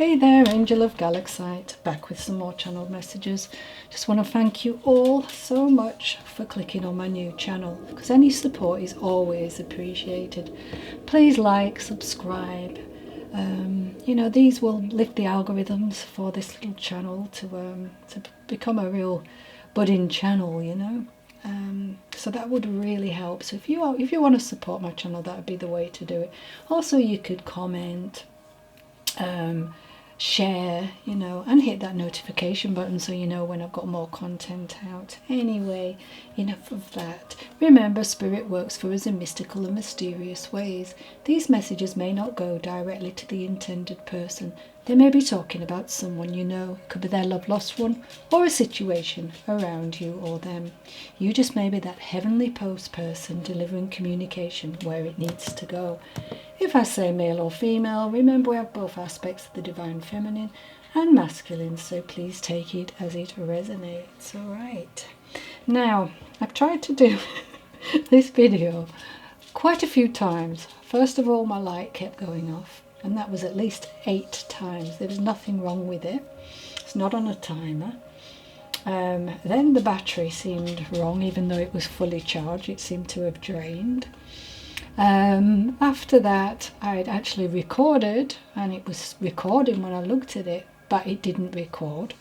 Hey there, Angel of Galaxite, back with some more channel messages. Just want to thank you all so much for clicking on my new channel, because any support is always appreciated. Please like, subscribe. You know, these will lift the algorithms for this little channel to become a real budding channel, you know. So that would really help. So if you want to support my channel, that would be the way to do it. Also, you could comment, share, you know, and hit that notification button so you know when I've got more content out. Anyway, enough of that. Remember, spirit works for us in mystical and mysterious ways. These messages may not go directly to the intended person. They may be talking about someone you know. It could be their love lost one, or a situation around you or them. You just may be that heavenly post person delivering communication where it needs to go. If I say male or female, remember we have both aspects of the divine feminine and masculine, so please take it as it resonates. Alright. Now, I've tried to do this video quite a few times. First of all, my light kept going off, and that was at least 8 times. There was nothing wrong with it. It's not on a timer. Then the battery seemed wrong, even though it was fully charged. It seemed to have drained. After that, I'd actually recorded, and it was recording when I looked at it, but it didn't record.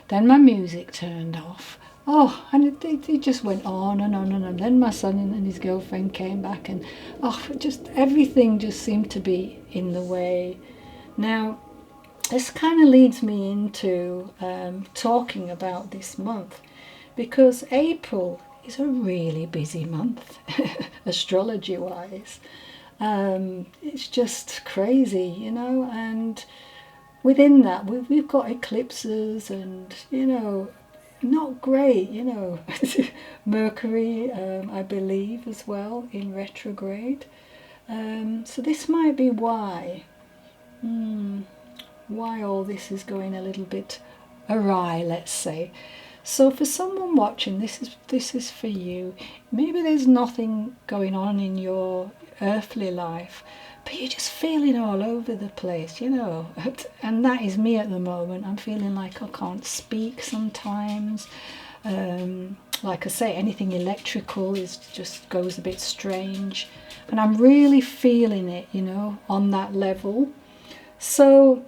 Then my music turned off. Oh, and it just went on and on and on. Then my son and his girlfriend came back, and just everything just seemed to be in the way. Now, this kind of leads me into talking about this month, because April is a really busy month, astrology wise. It's just crazy, you know, and within that we've got eclipses and, you know, not great, you know. Mercury, I believe, as well in retrograde. So this might be why all this is going a little bit awry, let's say. So for someone watching, this is for you. Maybe there's nothing going on in your earthly life, but you're just feeling all over the place, you know. And that is me at the moment. I'm feeling like I can't speak sometimes. Like I say, anything electrical just goes a bit strange. And I'm really feeling it, you know, on that level. So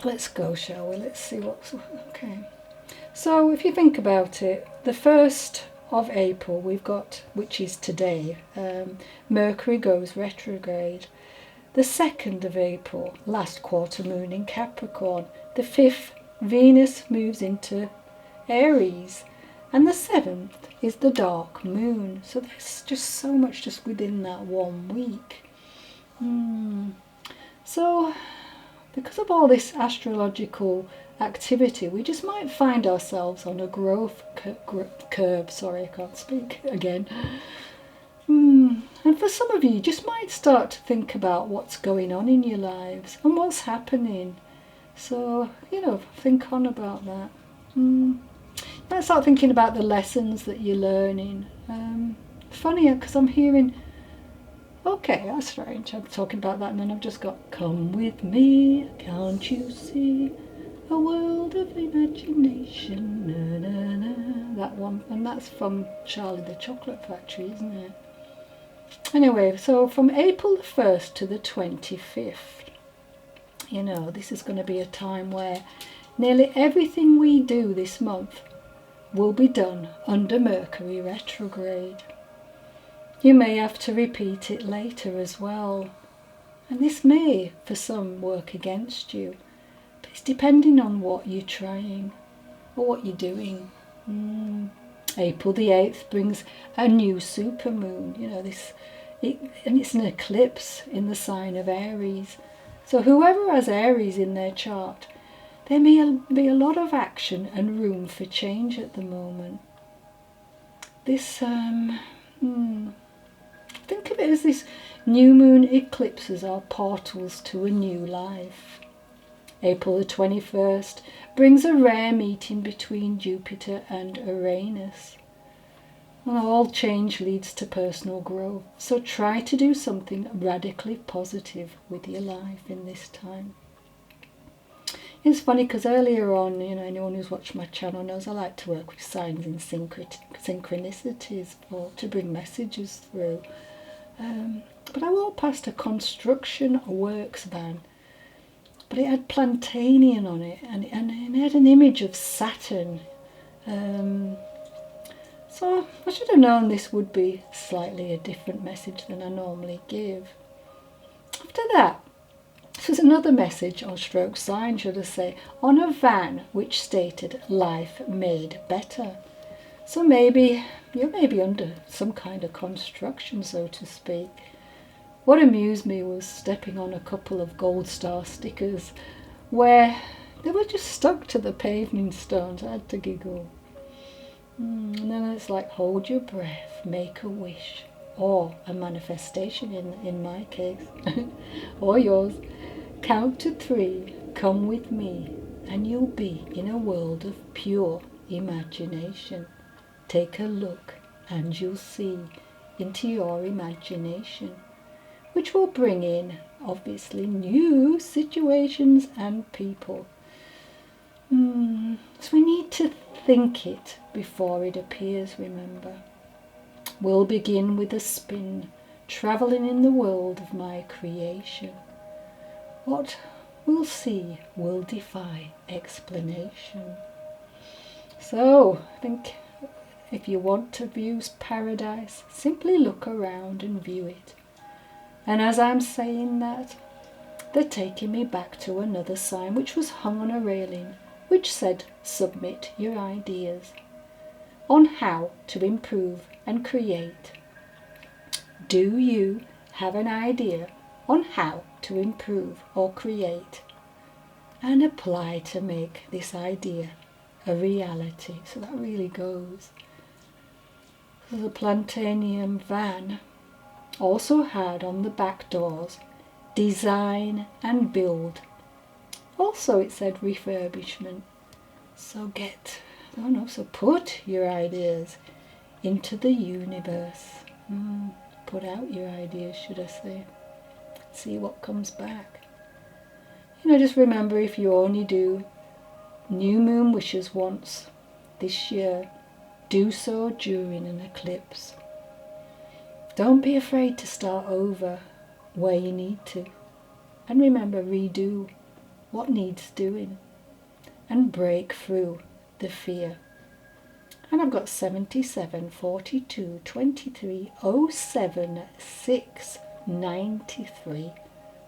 let's go, shall we? Let's see what's... Okay. So if you think about it, the 1st of April we've got, which is today, Mercury goes retrograde. The 2nd of April, last quarter moon in Capricorn. The 5th, Venus moves into Aries. And the 7th is the dark moon. So there's just so much just within that 1 week. So because of all this astrological activity, we just might find ourselves on a growth curve. Sorry, I can't speak again. And for some of you just might start to think about what's going on in your lives and what's happening. So, you know, think on about that. You might start thinking about the lessons that you're learning. Funny, because I'm hearing... Okay, that's strange. I'm talking about that, and then I've just got, come with me, can't you see? A world of imagination, na, na, na. That one, and that's from Charlie the Chocolate Factory, isn't it? Anyway, so from April the 1st to the 25th, you know, this is going to be a time where nearly everything we do this month will be done under Mercury retrograde. You may have to repeat it later as well, and this may, for some, work against you. It's depending on what you're trying or what you're doing. April the 8th brings a new supermoon. You know, and it's an eclipse in the sign of Aries. So whoever has Aries in their chart, there may be a lot of action and room for change at the moment. This, think of it as this new moon eclipses are portals to a new life. April the 21st brings a rare meeting between Jupiter and Uranus. And all change leads to personal growth. So try to do something radically positive with your life in this time. It's funny because earlier on, anyone who's watched my channel knows I like to work with signs and synchronicities to bring messages through. But I walked past a construction works van, but it had Plantanian on it, and it had an image of Saturn. So I should have known this would be slightly a different message than I normally give. After that, this was another message, or stroke sign should I say, on a van which stated life made better. So maybe you may be under some kind of construction, so to speak. What amused me was stepping on a couple of gold star stickers where they were just stuck to the paving stones. I had to giggle. And then it's like, hold your breath, make a wish, or a manifestation in my case, or yours. Count to 3, come with me, and you'll be in a world of pure imagination. Take a look and you'll see into your imagination, which will bring in, obviously, new situations and people. So we need to think it before it appears, remember. We'll begin with a spin, travelling in the world of my creation. What we'll see will defy explanation. So, I think if you want to view paradise, simply look around and view it. And as I'm saying that, they're taking me back to another sign which was hung on a railing, which said, submit your ideas on how to improve and create. Do you have an idea on how to improve or create and apply to make this idea a reality? So that really goes. The Plantanium van also had on the back doors, design and build. Also it said refurbishment. So put your ideas into the universe. Put out your ideas, should I say. See what comes back. Just remember, if you only do new moon wishes once this year, do so during an eclipse. Don't be afraid to start over where you need to. And remember, redo what needs doing and break through the fear. And I've got 77, 42, 23, 07, 6, 93,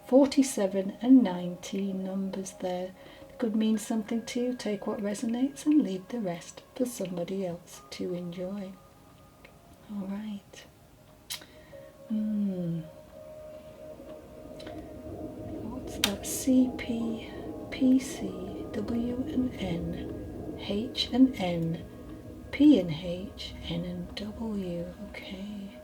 47 and 19 numbers there. It could mean something to you. Take what resonates and leave the rest for somebody else to enjoy. All right. What's that? CP, PC, W and N, H and N, P and H, N and W. Okay.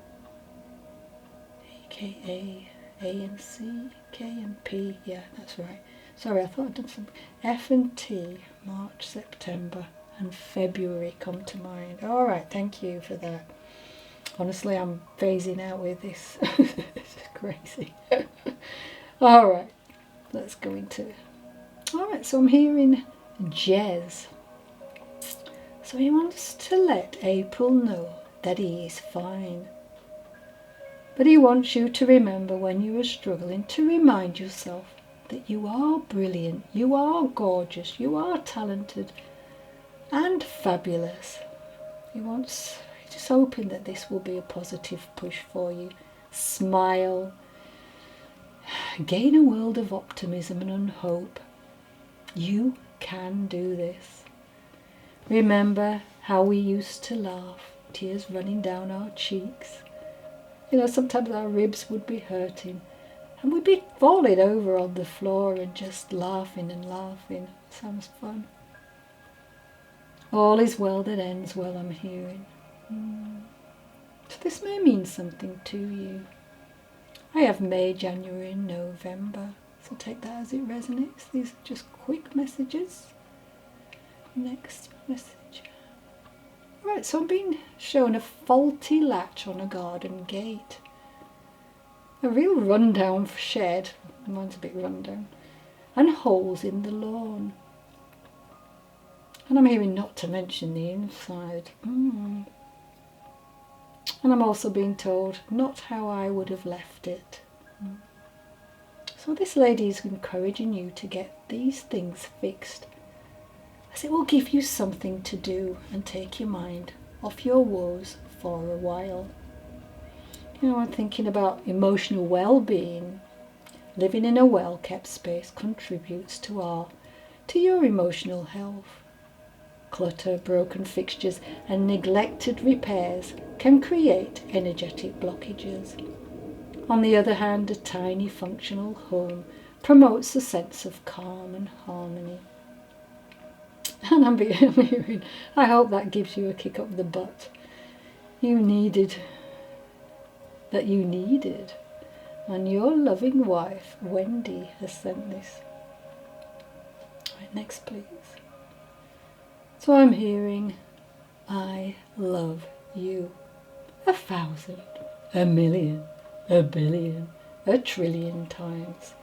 AKA, A and C, K and P. Yeah, that's right. Sorry, I thought I'd done some. F and T, March, September and February come to mind. All right, thank you for that. Honestly, I'm phasing out with this. This is crazy. All right, let's go into... All right, so I'm hearing Jez. So he wants to let April know that he is fine. But he wants you to remember when you are struggling to remind yourself that you are brilliant, you are gorgeous, you are talented and fabulous. He's just hoping that this will be a positive push for you. Smile. Gain a world of optimism and hope. You can do this. Remember how we used to laugh, tears running down our cheeks. Sometimes our ribs would be hurting and we'd be falling over on the floor and just laughing and laughing. Sounds fun. All is well that ends well, I'm hearing. So this may mean something to you. I have May, January and November, so take that as it resonates. These are just quick messages. Next message. Right, so I'm being shown a faulty latch on a garden gate. A real rundown shed. Mine's a bit rundown. and holes in the lawn. And I'm hearing not to mention the inside. And I'm also being told not how I would have left it. So this lady is encouraging you to get these things fixed, as it will give you something to do and take your mind off your woes for a while. You know, I'm thinking about emotional well-being. Living in a well-kept space contributes to your emotional health. Clutter, broken fixtures and neglected repairs can create energetic blockages. On the other hand, a tiny functional home promotes a sense of calm and harmony. And I'm hearing, I hope that gives you a kick up the butt that you needed. And your loving wife, Wendy, has sent this. Right, next please. So I'm hearing, I love you. 1,000, 1,000,000, 1,000,000,000, 1,000,000,000,000 times.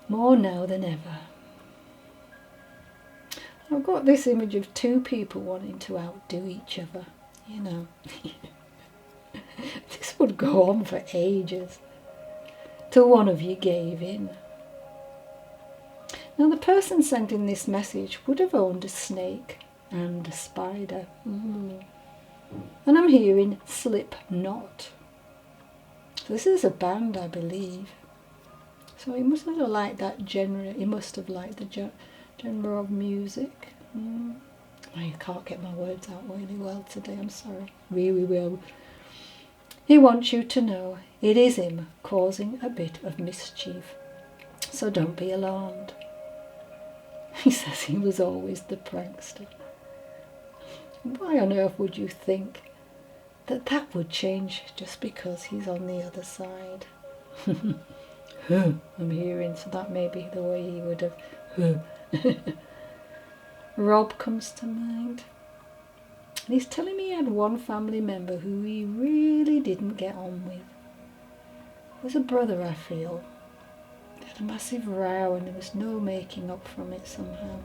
More now than ever. I've got this image of two people wanting to outdo each other, you know. This would go on for ages, till one of you gave in. Now the person sending this message would have owned a snake and a spider. And I'm hearing Slipknot. So this is a band, I believe. So he must have liked that genre. He must have liked the genre of music. I can't get my words out really well today, I'm sorry. Really well. He wants you to know it is him causing a bit of mischief. So don't be alarmed. He says he was always the prankster. Why on earth would you think that would change just because he's on the other side? I'm hearing, so that may be the way he would have. Rob comes to mind. And he's telling me he had one family member who he really didn't get on with. It was a brother, I feel. They had a massive row and there was no making up from it somehow.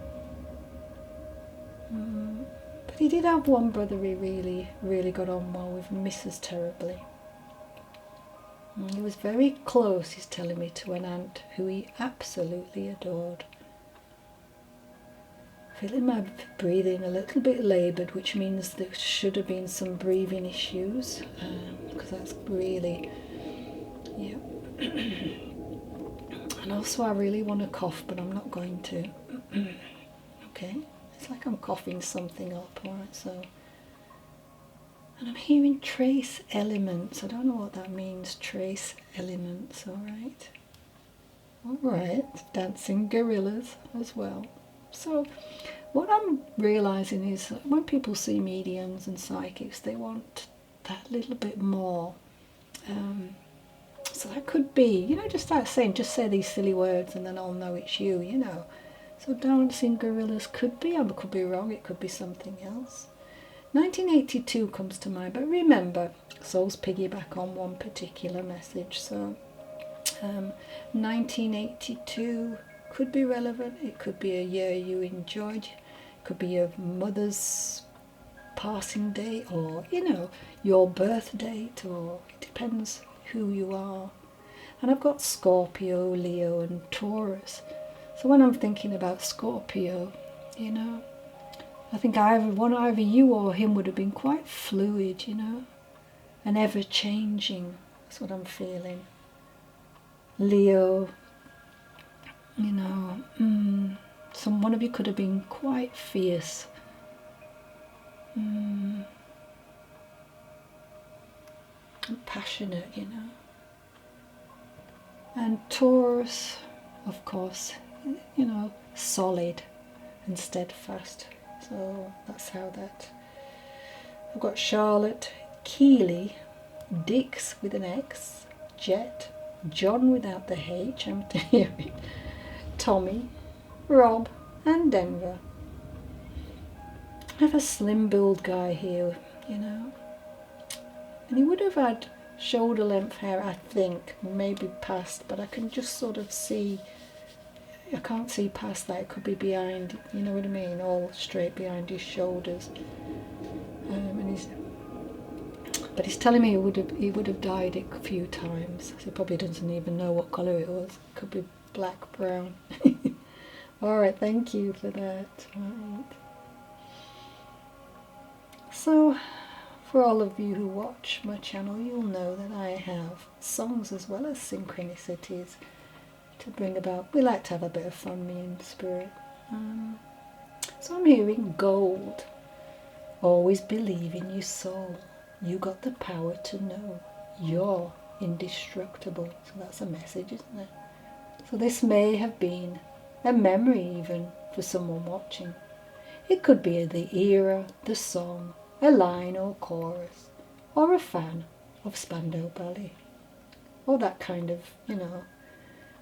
But he did have one brother he really got on well with, misses terribly. He was very close, he's telling me, to an aunt who he absolutely adored. Feeling my breathing a little bit laboured, which means there should have been some breathing issues, because that's really, yeah. And also I really want to cough, but I'm not going to. Okay, it's like I'm coughing something up, alright, so. And I'm hearing trace elements. I don't know what that means, trace elements, alright. Alright, dancing gorillas as well. So what I'm realising is that when people see mediums and psychics, they want that little bit more. So that could be, you know, just start saying, just say these silly words and then I'll know it's you, you know. So dancing gorillas could be, I could be wrong, it could be something else. 1982 comes to mind, but remember, souls piggyback on one particular message. So 1982 could be relevant. It could be a year you enjoyed. It could be your mother's passing day, or, you know, your birth date, or it depends who you are. And I've got Scorpio, Leo and Taurus. So when I'm thinking about Scorpio, you know, I think either you or him would have been quite fluid, you know, and ever-changing. That's what I'm feeling. Leo, you know, one of you could have been quite fierce. And passionate, you know. And Taurus, of course, you know, solid and steadfast. So that's how that. I've got Charlotte, Keeley, Dix with an X, Jet, John without the H, I'm hearing, Tommy, Rob and Denver. I have a slim build guy here, you know, and he would have had shoulder length hair, I think, maybe past, but I can just sort of see I can't see past that. It could be behind, you know what I mean, all straight behind his shoulders. But he's telling me he would have dyed it a few times. So he probably doesn't even know what colour it was. It could be black, brown. Alright, thank you for that. Right. So, for all of you who watch my channel, you'll know that I have songs as well as synchronicities to bring about. We like to have a bit of fun, me and Spirit. So I'm hearing gold. Always believe in your soul. You got the power to know. You're indestructible. So that's a message, isn't it? So this may have been a memory even for someone watching. It could be the era, the song, a line or chorus, or a fan of Spandau Ballet, or that kind of,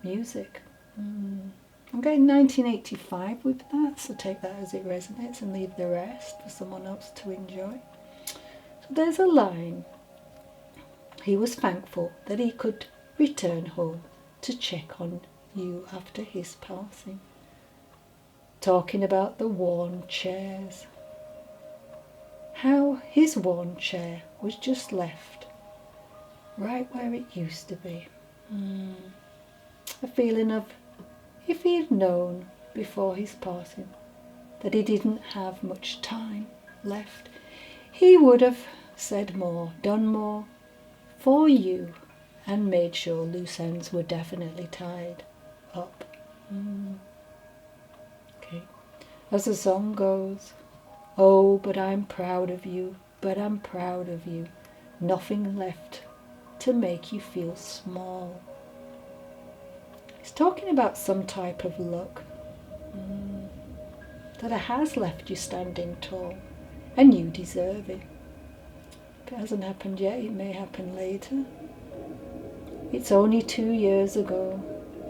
music. I'm getting 1985 with that, so take that as it resonates and leave the rest for someone else to enjoy. So there's a line. He was thankful that he could return home to check on you after his passing. Talking about the worn chairs. How his worn chair was just left right where it used to be. A feeling of, if he had known before his passing that he didn't have much time left, he would have said more, done more for you, and made sure loose ends were definitely tied up. Okay. As the song goes, oh, but I'm proud of you, but I'm proud of you. Nothing left to make you feel small. He's talking about some type of luck that has left you standing tall, and you deserve it. If it hasn't happened yet, it may happen later. It's only 2 years ago,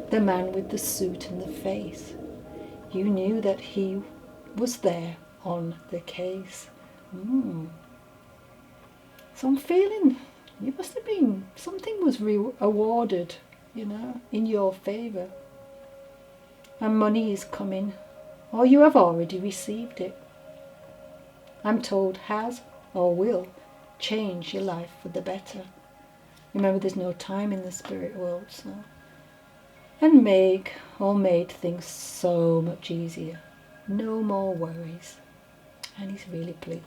the man with the suit and the face. You knew that he was there on the case. So I'm feeling you must have been, something was awarded, in your favour. And money is coming, or you have already received it. I'm told has or will change your life for the better. Remember, there's no time in the spirit world, so. And made things so much easier. No more worries. And he's really pleased.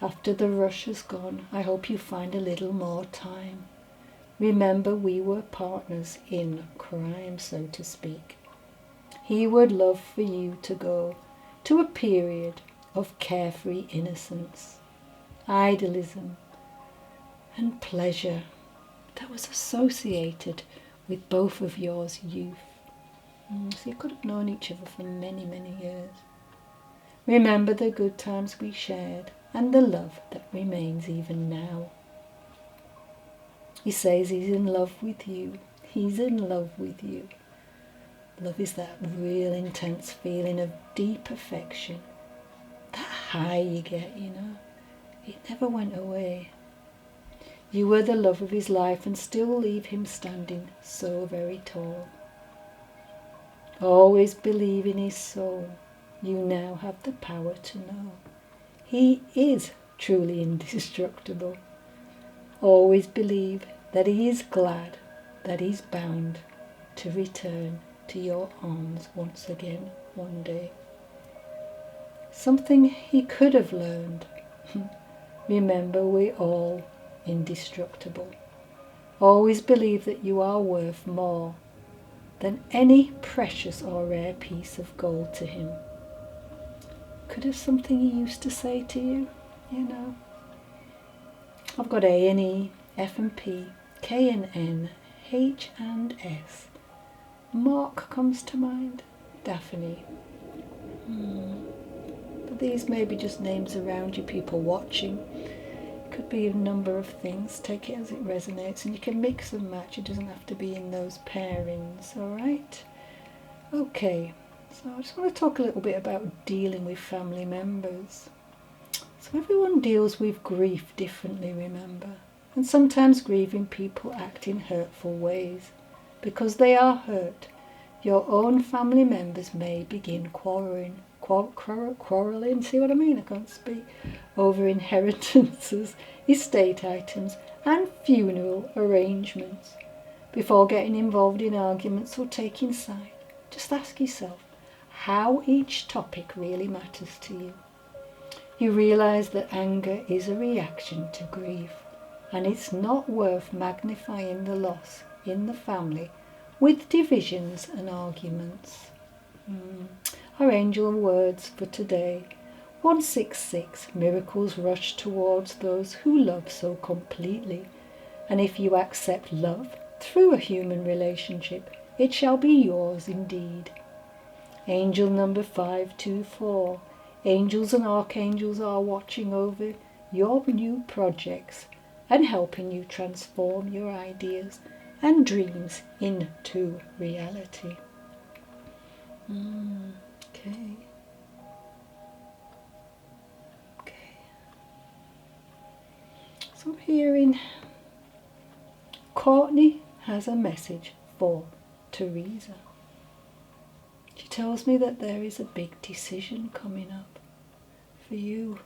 After the rush is gone, I hope you find a little more time. Remember, we were partners in crime, so to speak. He would love for you to go to a period of carefree innocence, idealism, and pleasure that was associated with both of yours youth. So you could have known each other for many, many years. Remember the good times we shared and the love that remains even now. He says he's in love with you. He's in love with you. Love is that real intense feeling of deep affection. That high you get, It never went away. You were the love of his life and still leave him standing so very tall. Always believe in his soul. You now have the power to know. He is truly indestructible. Always believe that he is glad that he's bound to return to your arms once again one day. Something he could have learned. Remember, we're all indestructible. Always believe that you are worth more than any precious or rare piece of gold to him. Could have something he used to say to you, I've got A and E, F and P, K and N, H and S. Mark comes to mind. Daphne. But these may be just names around you, people watching. Could be a number of things. Take it as it resonates, and you can mix and match. It doesn't have to be in those pairings, alright? Okay, so I just want to talk a little bit about dealing with family members. So everyone deals with grief differently, remember? And sometimes grieving people act in hurtful ways. Because they are hurt, Your own family members may begin quarreling, see what I mean? I can't speak. Over inheritances, estate items, and funeral arrangements. Before getting involved in arguments or taking side, just ask yourself how each topic really matters to you. You realise that anger is a reaction to grief, and it's not worth magnifying the loss in the family with divisions and arguments. Our angel words for today: 166, miracles rush towards those who love so completely. And if you accept love through a human relationship, it shall be yours indeed. Angel number 524. Angels and archangels are watching over your new projects and helping you transform your ideas and dreams into reality. Okay. So I'm hearing Courtney has a message for Teresa. She tells me that there is a big decision coming up for you.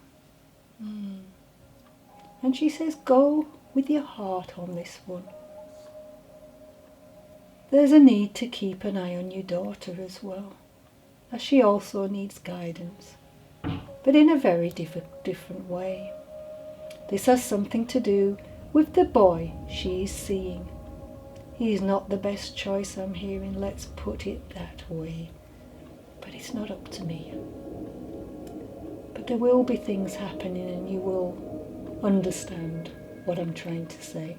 And she says, go with your heart on this one. There's a need to keep an eye on your daughter as well, as she also needs guidance, but in a very different way. This has something to do with the boy she is seeing. He is not the best choice, I'm hearing, let's put it that way. But it's not up to me. But there will be things happening and you will understand what I'm trying to say.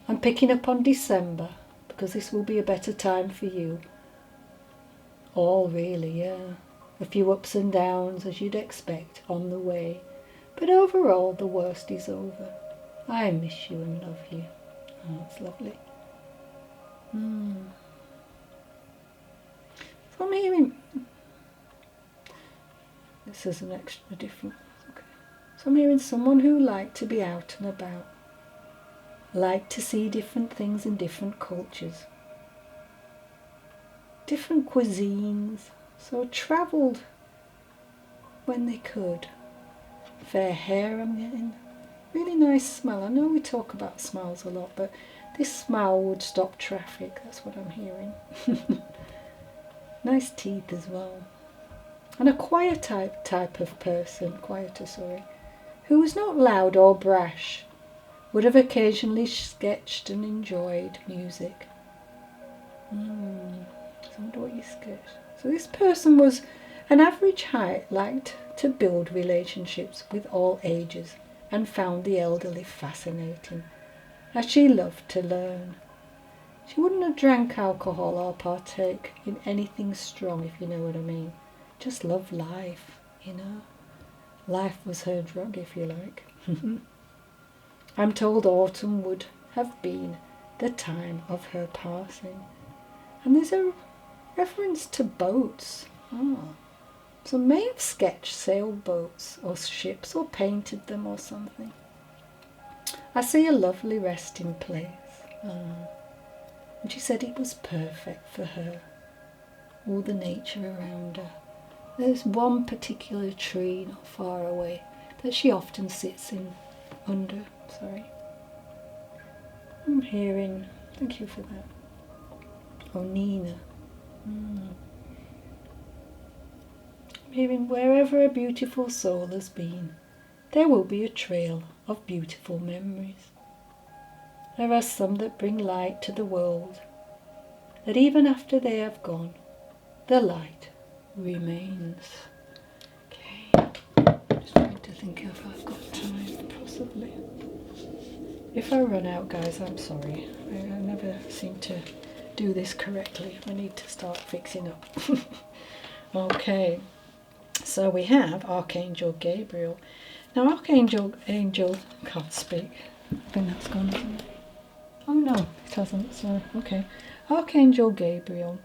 I'm picking up on December because this will be a better time for you. All really, yeah. A few ups and downs as you'd expect on the way. But overall the worst is over. I miss you and love you. Oh, it's lovely. So I'm hearing... This is an extra different... Okay. So I'm hearing someone who liked to be out and about. Liked to see different things in different cultures. Different cuisines. So travelled when they could. Fair hair I'm getting. Really nice smell. I know we talk about smells a lot, but this smell would stop traffic. That's what I'm hearing. Nice teeth as well. And a quiet type of person, who was not loud or brash, would have occasionally sketched and enjoyed music. So I wonder what you sketched. So this person was an average height, liked to build relationships with all ages, and found the elderly fascinating, as she loved to learn. She wouldn't have drank alcohol or partake in anything strong, if you know what I mean. Just loved life, you know. Life was her drug, if you like. I'm told autumn would have been the time of her passing. And there's a reference to boats. So may have sketched sailboats or ships or painted them or something. I see a lovely resting place. And she said it was perfect for her. All the nature around her. There's one particular tree not far away that she often sits under. I'm hearing, thank you for that. Oh, Nina. I'm hearing wherever a beautiful soul has been, there will be a trail of beautiful memories. There are some that bring light to the world, that even after they have gone, the light remains. Okay, just trying to think if I've got time, possibly. If I run out, guys, I'm sorry. I never seem to do this correctly. I need to start fixing up. Okay, so we have Archangel Gabriel. Now Archangel can't speak. I think that's gone, isn't it? Oh no, it hasn't, sorry. Okay. Archangel Gabriel,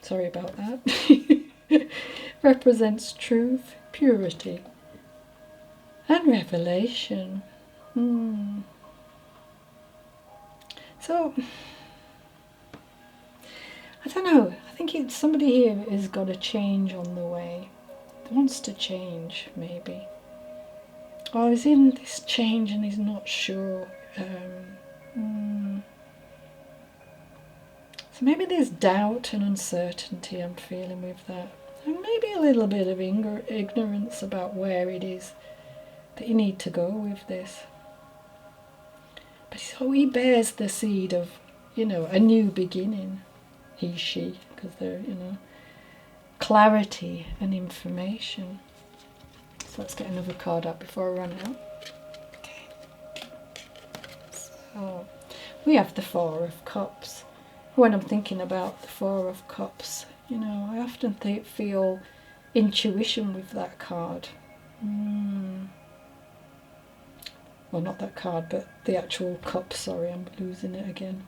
sorry about that, represents truth, purity, and revelation. So, don't know. I think somebody here has got a change on the way. Wants to change, maybe. Or is in this change and he's not sure. So maybe there's doubt and uncertainty I'm feeling with that. And maybe a little bit of ignorance about where it is that you need to go with this. But so he bears the seed of, a new beginning. He, she, because they're, clarity and information. So let's get another card up before I run out. Okay. So we have the Four of Cups. When I'm thinking about the Four of Cups, I often feel intuition with that card. Well, not that card, but the actual cup. Sorry, I'm losing it again.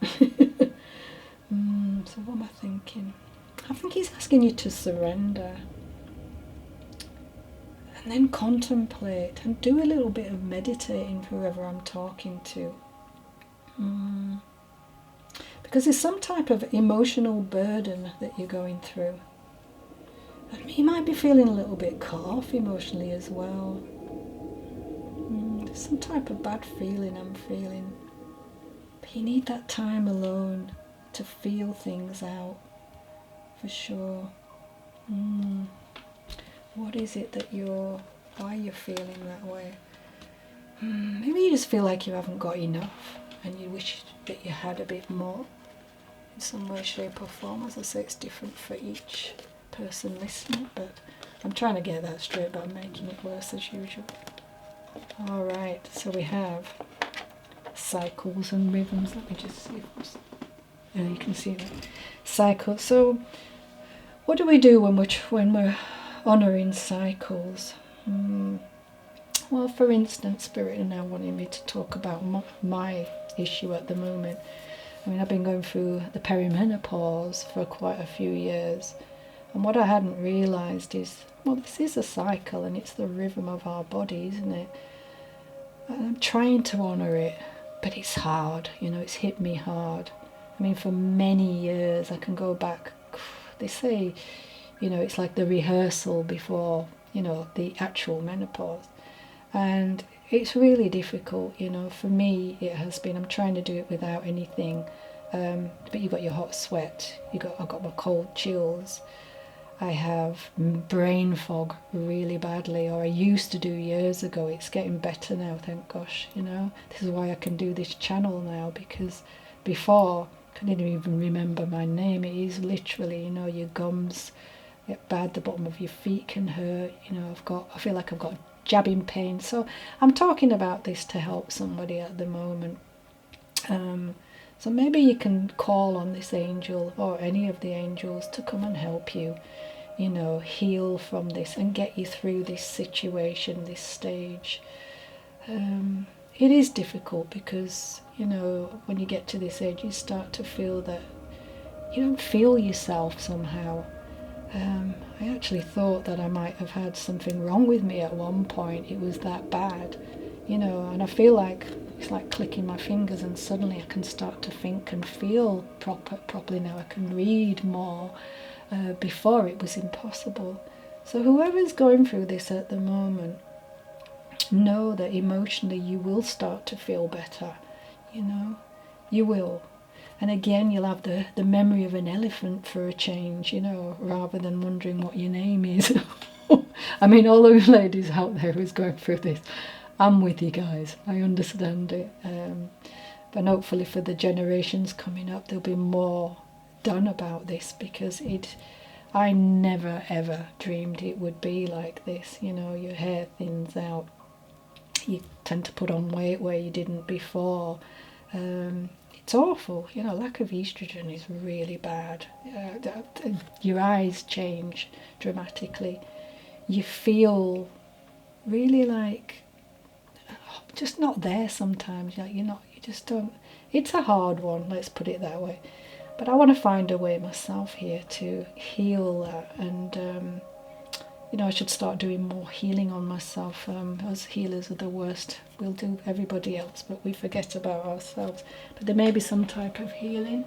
So what am I thinking? I think he's asking you to surrender. And then contemplate and do a little bit of meditating for whoever I'm talking to. Because there's some type of emotional burden that you're going through. And you might be feeling a little bit cut off emotionally as well. There's some type of bad feeling I'm feeling. But you need that time alone to feel things out, for sure. What is it that why you're feeling that way? Maybe you just feel like you haven't got enough and you wish that you had a bit more in some way, shape or form. As I say, it's different for each person listening, but I'm trying to get that straight, but I'm making it worse as usual. Alright, so we have cycles and rhythms. Let me just see if you can see that. Cycles. So what do we do when we're honouring cycles? Well, for instance, Spirit are now wanting me to talk about my issue at the moment. I mean, I've been going through the perimenopause for quite a few years, and what I hadn't realised is, well, this is a cycle and it's the rhythm of our body, isn't it? And I'm trying to honour it, but it's hard, it's hit me hard. I mean, for many years, I can go back, they say, it's like the rehearsal before, the actual menopause. And it's really difficult, for me it has been. I'm trying to do it without anything, but you've got your hot sweat, I've got my cold chills, I have brain fog really badly, or I used to do years ago. It's getting better now, thank gosh, This is why I can do this channel now, because before I couldn't even remember my name. It is literally, your gums get bad, the bottom of your feet can hurt, I feel like I've got jabbing pain. So I'm talking about this to help somebody at the moment. So maybe you can call on this angel or any of the angels to come and help you, heal from this and get you through this situation, this stage. It is difficult because, when you get to this age, you start to feel that you don't feel yourself somehow. I actually thought that I might have had something wrong with me at one point. It was that bad, and I feel like it's like clicking my fingers and suddenly I can start to think and feel properly now. I can read more. Before it was impossible. So whoever's going through this at the moment, know that emotionally you will start to feel better, you will. And again, you'll have the memory of an elephant for a change, rather than wondering what your name is. I mean, all those ladies out there who's going through this, I'm with you guys. I understand it. But hopefully for the generations coming up, there'll be more done about this, because I never ever dreamed it would be like this. Your hair thins out, you tend to put on weight where you didn't before. It's awful, lack of estrogen is really bad. Your eyes change dramatically. You feel really like just not there sometimes. You just don't. It's a hard one, let's put it that way. But I want to find a way myself here to heal that, and I should start doing more healing on myself. Us healers are the worst. We'll do everybody else, but we forget about ourselves. But there may be some type of healing.